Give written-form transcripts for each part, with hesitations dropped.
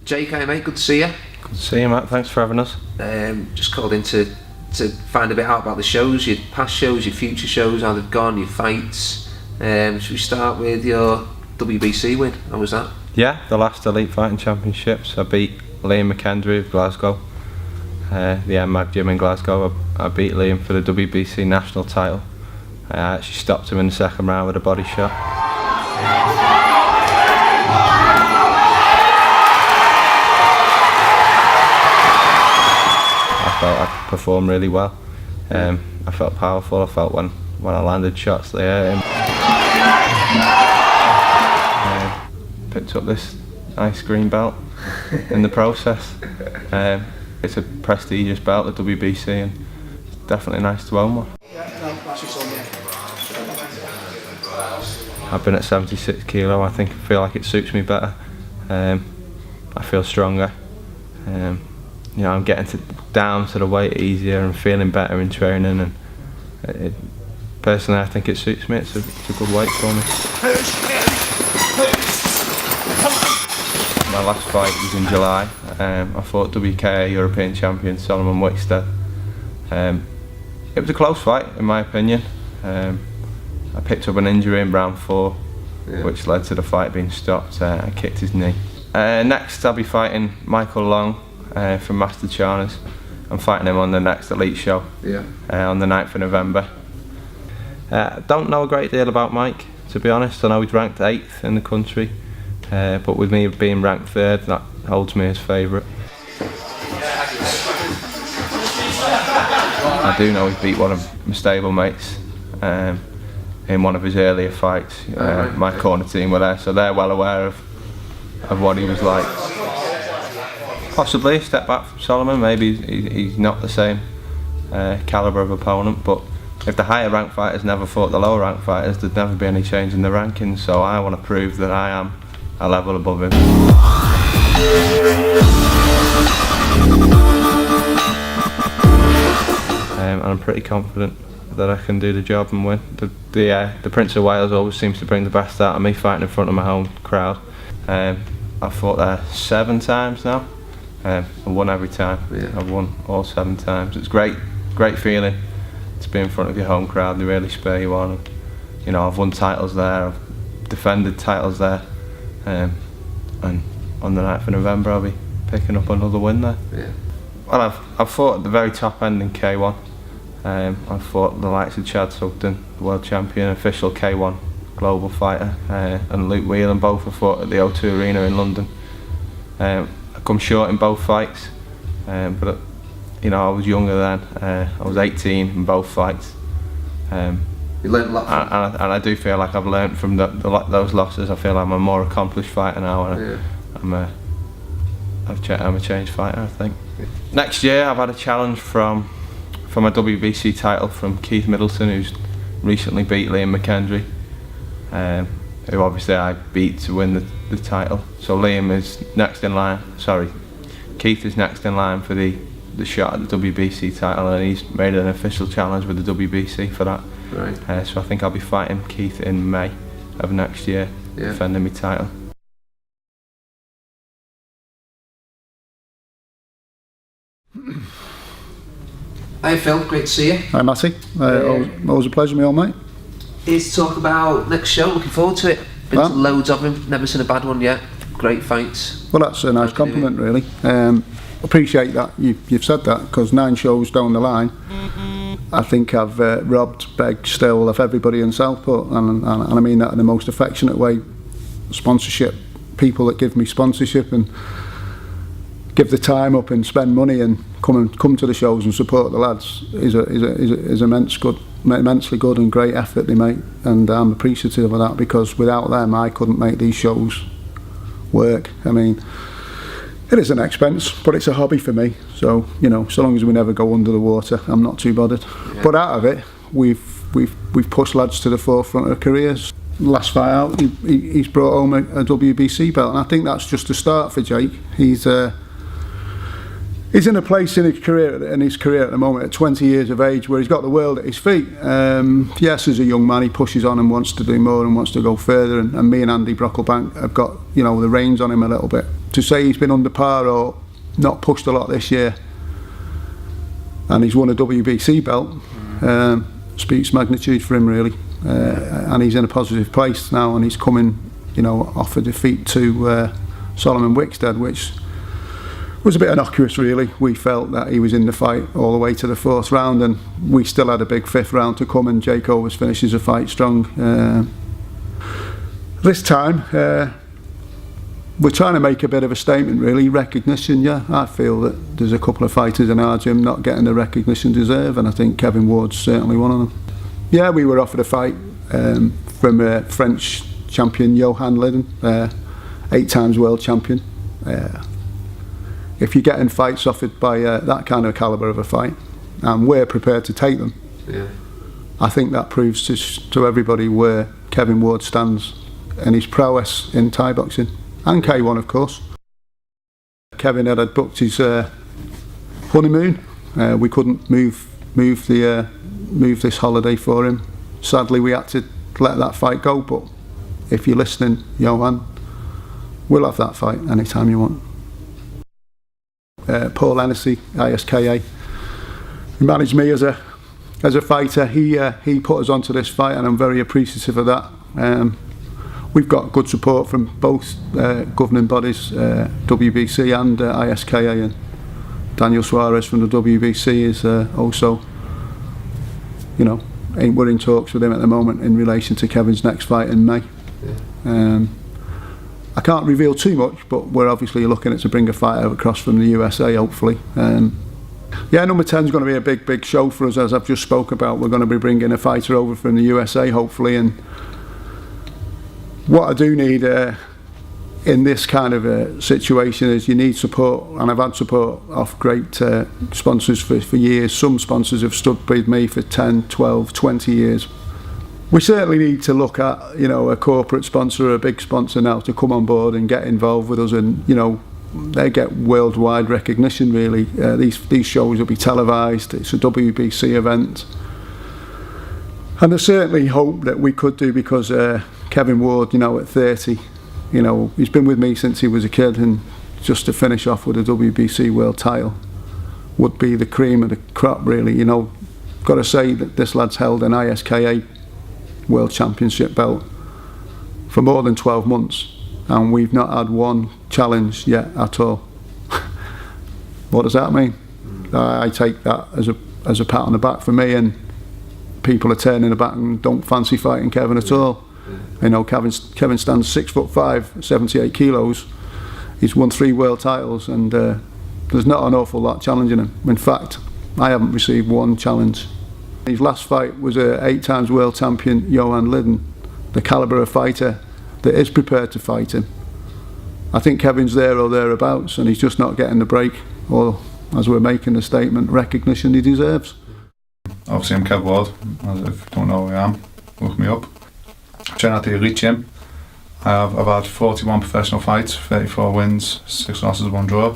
Jake, hi mate, good to see you. Good to see you, Matt. Thanks for having us. Just called in to find a bit out about the shows, your past shows, your future shows, how they've gone, your fights. Should we start with your WBC win? How was that? Yeah, the last Elite Fighting Championships. I beat Liam McKendry of Glasgow. The Mag Gym in Glasgow. I beat Liam for the WBC national title. I actually stopped him in the second round with a body shot. I felt I performed really well. I felt powerful. I felt when I landed shots they hurt him. Picked up this nice green belt in the process. It's a prestigious belt, the WBC, and it's definitely nice to own one. I've been at 76 kilo. I feel like it suits me better. I feel stronger. You know, I'm getting down to the weight easier and feeling better in training, and personally I think it suits me. It's a good weight for me. My last fight was in July. I fought WKA European Champion Solomon Wickstead. It was a close fight in my opinion. I picked up an injury in round 4, which led to the fight being stopped. I kicked his knee. Next I'll be fighting Michael Long from Master Charners. I'm fighting him on the next Elite show on the 9th of November. I don't know a great deal about Mike, to be honest. I know he's ranked 8th in the country, but with me being ranked 3rd, that holds me as favourite. I do know he's beat one of my stablemates in one of his earlier fights. My corner team were there, so they're well aware of what he was like. Possibly a step back from Solomon. Maybe he's not the same calibre of opponent, but if the higher ranked fighters never fought the lower ranked fighters, there'd never be any change in the rankings, so I want to prove that I am a level above him. And I'm pretty confident that I can do the job and win. The Prince of Wales always seems to bring the best out of me fighting in front of my home crowd. I've fought there 7 times now. I've won every time. I've won all 7 times. It's great feeling to be in front of your home crowd. They really spur you on. You know, I've won titles there. I've defended titles there. And on the 9th of November, I'll be picking up another win there. Well, I've fought at the very top end in K1. I've fought the likes of Chad Sugden, the world champion, official K1 global fighter, and Luke Whelan. Both have fought at the O2 Arena in London. I come short in both fights, but you know, I was younger then. I was 18 in both fights. You learned a lot from and I do feel like I've learned from those losses. I feel I'm a more accomplished fighter now, and I'm a changed fighter, I think. Next year I've had a challenge from a WBC title from Keith Middleton, who's recently beat Liam McKendry, who obviously I beat to win the title. So Liam is next in line, Keith is next in line for the shot at the WBC title, and he's made an official challenge with the WBC for that. Right. So I think I'll be fighting Keith in May of next year, defending my title. Hi Phil, great to see you. Hi Matty, always a pleasure, my old mate. Here's to talk about next show, looking forward to it. Been to loads of them, never seen a bad one yet. Great fights. Well, that's a nice compliment really. Appreciate that you've said that, because 9 shows down the line, I think I've robbed, begged, stole of everybody in Southport, and I mean that in the most affectionate way. Sponsorship, people that give me sponsorship and give the time up and spend money and come to the shows and support the lads is immensely good and great effort they make, and I'm appreciative of that, because without them I couldn't make these shows work. I mean, it is an expense, but it's a hobby for me, so you know, so long as we never go under the water, I'm not too bothered. But out of it, we've pushed lads to the forefront of careers. Last fight out, he's brought home a WBC belt, and I think that's just a start for Jake. He's in a place in his career at the moment, at 20 years of age, where he's got the world at his feet. Yes, as a young man, he pushes on and wants to do more and wants to go further. And me and Andy Brocklebank have got, you know, the reins on him a little bit to say he's been under par or not pushed a lot this year, and he's won a WBC belt, speaks magnitude for him really, and he's in a positive place now, and he's coming, you know, off a defeat to Solomon Wickstead, which was a bit innocuous really. We felt that he was in the fight all the way to the fourth round, and we still had a big fifth round to come, and Jake always finishes a fight strong. This time we're trying to make a bit of a statement really, recognition. Yeah, I feel that there's a couple of fighters in our gym not getting the recognition they deserve, and I think Kevin Ward's certainly one of them. Yeah, we were offered a fight from French champion Johan Lydon, 8 times world champion. If you're getting fights offered by that kind of calibre of a fight, and we're prepared to take them, I think that proves to everybody where Kevin Ward stands and his prowess in Thai boxing, and K1 of course. Kevin had booked his honeymoon. We couldn't move this holiday for him. Sadly, we had to let that fight go, but if you're listening, Johan, we'll have that fight anytime you want. Paul Hennessy, ISKA, he managed me as a fighter. He put us onto this fight, and I'm very appreciative of that. We've got good support from both governing bodies, WBC and ISKA, and Daniel Suarez from the WBC is also, you know, we're in talks with him at the moment in relation to Kevin's next fight in May. I can't reveal too much, but we're obviously looking at to bring a fighter across from the USA, hopefully. Yeah, number 10 is going to be a big show for us, as I've just spoke about. We're going to be bringing a fighter over from the USA, hopefully, and what I do need in this kind of a situation is you need support, and I've had support off great sponsors for years. Some sponsors have stood with me for 10, 12, 20 years. We certainly need to look at, you know, a corporate sponsor or a big sponsor now to come on board and get involved with us, and, you know, they get worldwide recognition really. These shows will be televised. It's a WBC event, and I certainly hope that we could do, because Kevin Ward, you know, at 30, you know, he's been with me since he was a kid, and just to finish off with a WBC world title would be the cream of the crop really. You know, got to say that this lad's held an ISKA World Championship belt for more than 12 months, and we've not had one challenge yet at all. What does that mean? I take that as a pat on the back for me, and people are turning their back and don't fancy fighting Kevin at all. You know, Kevin stands 6'5", 78 kilos. He's won 3 world titles, and there's not an awful lot challenging him. In fact, I haven't received one challenge. His last fight was a 8 times world champion Johan Lydon, the calibre of fighter that is prepared to fight him. I think Kevin's there or thereabouts, and he's just not getting the break, or, as we're making the statement, recognition he deserves. Obviously I'm Kev Ward. If you don't know who I am, look me up. I train at the elite gym. I've had 41 professional fights, 34 wins, 6 losses, 1 draw.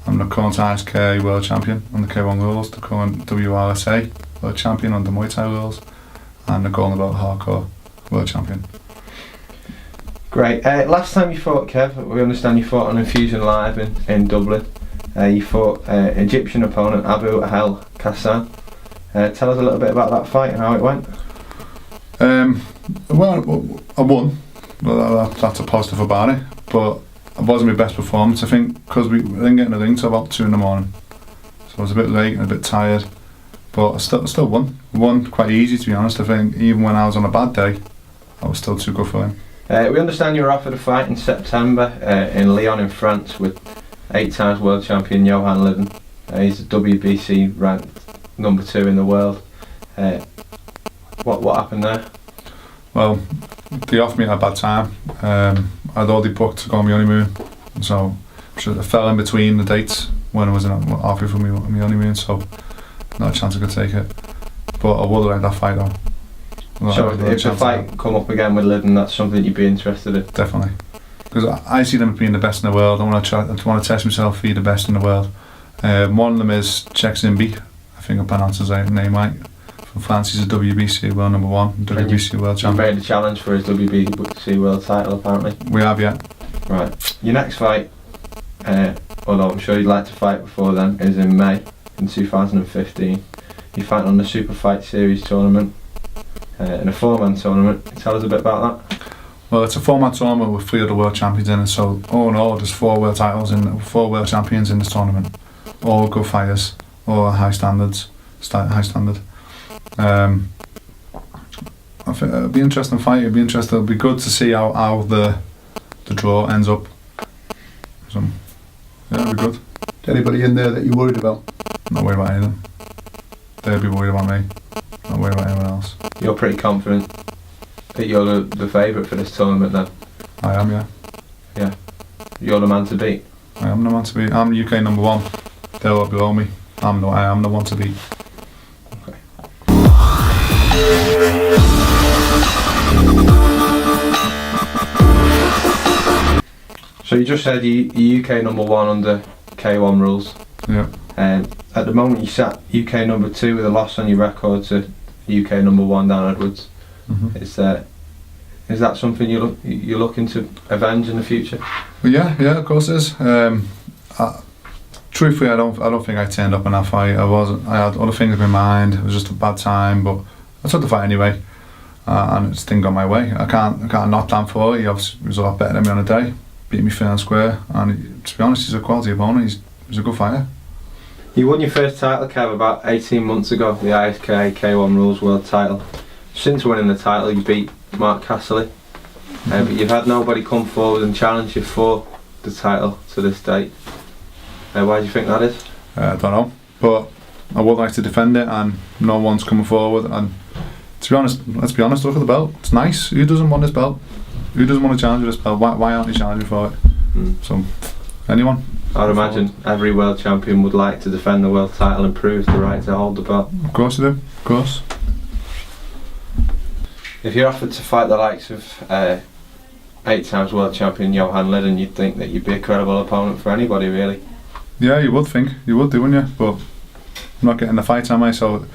I'm the current ISK world champion on the K1 rules, the current WRSA world champion on the Muay Thai rules, and the golden belt hardcore world champion. Great. Last time you fought, Kev, we understand you fought on Infusion Live in Dublin. You fought Egyptian opponent Abu Ahel Kassan. Tell us a little bit about that fight and how it went. Well, I won. Well, that's a positive about it, but it wasn't my best performance. I think because we didn't get in the ring till about 2 in the morning, so I was a bit late and a bit tired, but I still won. I won quite easy, to be honest. I think even when I was on a bad day, I was still too good for him. We understand you were offered a fight in September in Lyon in France with 8 times world champion Johan Lydon. He's WBC ranked number 2 in the world. What happened there? Well, they offered me at a bad time. I'd already booked to go on my honeymoon, so I fell in between the dates when I was halfway from my honeymoon, so not a chance I could take it. But I would have liked that fight though. So if the fight come up again with Lydon, that's something you'd be interested in? Definitely, because I see them as being the best in the world. I want to test myself to be the best in the world. One of them is Czech Zimbi, I think I pronounced his name right. From France, he's a WBC world number 1, WBC world champion. You made a challenge for his WBC world title apparently. We have, yeah. Right. Your next fight although I'm sure you'd like to fight before then, is in May in 2015. You fight on the Super Fight Series tournament in a 4-man tournament. Can you tell us a bit about that? Well, it's a 4-man tournament with 3 other world champions in it, so all in all there's 4 world titles and 4 world champions in this tournament. All good fighters, all high standards, high standard. I think it'll be an interesting fight. It'll be good to see how the draw ends up. So, yeah, it'll be good. Anybody in there that you're worried about? Not worried about anything. They'll be worried about me. Not worried about anyone else. You're pretty confident that you're the favourite for this tournament then? I am, yeah. Yeah. You're the man to beat? I am the man to beat. I'm UK number 1. They're all below me. I am the one to beat. Okay. So you just said you UK number 1 under K1 rules. Yeah. At the moment you sat UK number 2 with a loss on your record to UK number 1 Dan Edwards. Mm-hmm. Is that something you're looking to avenge in the future? Well, yeah, of course it is. Truthfully, I don't think I turned up in that fight. I had other things in my mind. It was just a bad time, but I took the fight anyway, and it just didn't go my way. I can't knock Dan for it. He obviously was a lot better than me on the day. Beat me fair and square, and to be honest, he's a quality opponent. He's a good fighter. You won your first title, Kev, about 18 months ago, the ISK K1 Rules World title. Since winning the title, you beat Mark Casserly, but you've had nobody come forward and challenge you for the title to this date. Why do you think that is? I don't know, but I would like to defend it, and no one's coming forward. And to be honest, let's be honest, look at the belt. It's nice. Who doesn't want this belt? Who doesn't want to challenge this belt? Why aren't you challenging for it? So, anyone? I'd imagine every world champion would like to defend the world title and prove the right to hold the belt. Of course you do. Of course. If you're offered to fight the likes of 8 times world champion Johan Lidden, you'd think that you'd be a credible opponent for anybody, really. Yeah, you would think. You would do, wouldn't you? But I'm not getting the fight, am I? So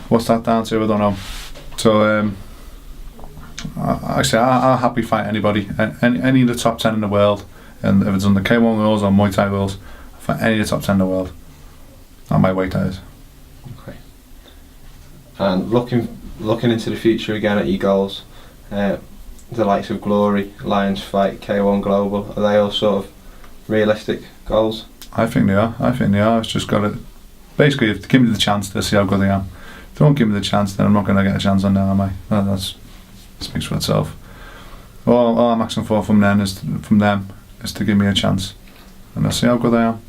what's that down to? I don't know. So actually, I'll happily fight anybody. Any of the top 10 in the world. And if it's on the K1 rules or Muay Thai rules, I'll fight any of the top 10 in the world. At my weight, that is. Okay. And looking into the future again at your goals, the likes of Glory, Lions Fight, K1 Global, are they all sort of realistic goals? I think they are. It's just got to basically, if they give me the chance to see how good I am. If they don't give me the chance, then I'm not going to get a chance on them, am I? That speaks for itself. All I'm asking for from them is to give me a chance, and I'll see how good I am.